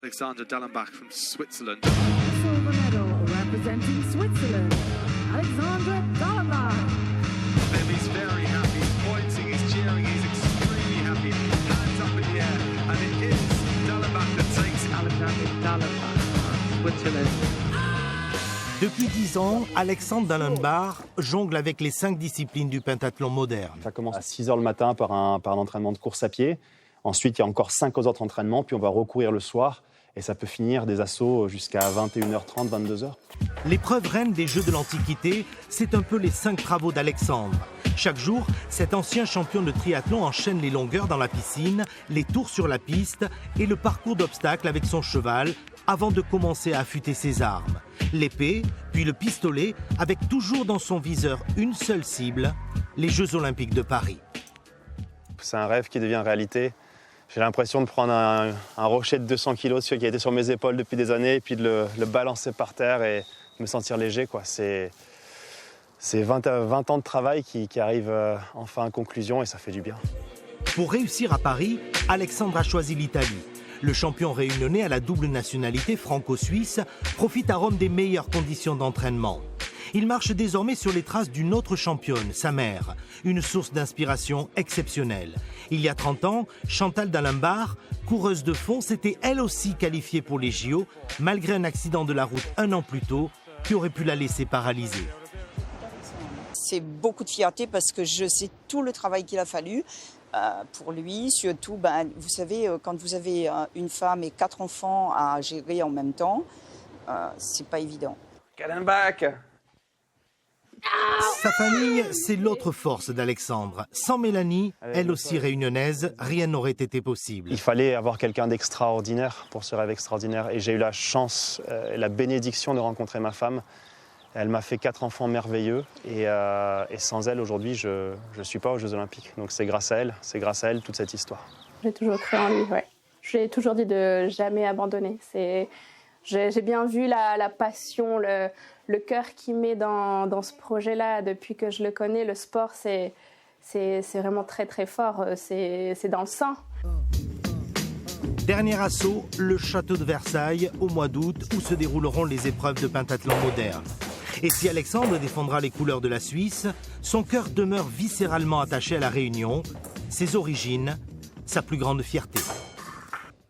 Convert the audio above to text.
Alexander Dallenbach from Switzerland. Silver medal representing Switzerland, Alexander Dallenbach. He's very happy, he's pointing, he's cheering, he's extremely happy. Hands up in the air, and it is Dallenbach that takes Alexander Dallenbach, Switzerland. Depuis 10 ans, Alexander Dallenbach jongle avec les 5 disciplines du pentathlon moderne. Ça commence à 6h le matin par un entraînement de course à pied. Ensuite, il y a encore 5 autres entraînements, puis on va recourir le soir. Et ça peut finir des assauts jusqu'à 21h30, 22h. L'épreuve reine des Jeux de l'Antiquité, c'est un peu les 5 travaux d'Alexandre. Chaque jour, cet ancien champion de triathlon enchaîne les longueurs dans la piscine, les tours sur la piste et le parcours d'obstacles avec son cheval avant de commencer à affûter ses armes. L'épée, puis le pistolet, avec toujours dans son viseur une seule cible, les Jeux Olympiques de Paris. C'est un rêve qui devient réalité. J'ai l'impression de prendre un rocher de 200 kg qui a été sur mes épaules depuis des années et puis de le balancer par terre et me sentir léger, quoi. C'est 20 ans de travail qui arrivent enfin à conclusion et ça fait du bien. Pour réussir à Paris, Alexandre a choisi l'Italie. Le champion réunionnais à la double nationalité franco-suisse profite à Rome des meilleures conditions d'entraînement. Il marche désormais sur les traces d'une autre championne, sa mère, une source d'inspiration exceptionnelle. Il y a 30 ans, Chantal Dallenbach, coureuse de fond, s'était elle aussi qualifiée pour les JO, malgré un accident de la route un an plus tôt qui aurait pu la laisser paralysée. C'est beaucoup de fierté parce que je sais tout le travail qu'il a fallu pour lui. Surtout, vous savez, quand vous avez une femme et 4 enfants à gérer en même temps, c'est pas évident. Dallenbach. Sa famille, c'est l'autre force d'Alexandre. Sans Mélanie, elle aussi réunionnaise, rien n'aurait été possible. Il fallait avoir quelqu'un d'extraordinaire pour ce rêve extraordinaire. Et j'ai eu la chance et la bénédiction de rencontrer ma femme. Elle m'a fait 4 enfants merveilleux. Et sans elle, aujourd'hui, je ne suis pas aux Jeux Olympiques. Donc c'est grâce à elle toute cette histoire. J'ai toujours cru en lui, ouais. Je lui ai toujours dit de jamais abandonner. J'ai bien vu la passion, le cœur qu'il met dans ce projet-là. Depuis que je le connais, le sport, c'est vraiment très très fort. C'est dans le sang. Dernier assaut, le château de Versailles, au mois d'août, où se dérouleront les épreuves de pentathlon moderne. Et si Alexandre défendra les couleurs de la Suisse, son cœur demeure viscéralement attaché à la Réunion, ses origines, sa plus grande fierté.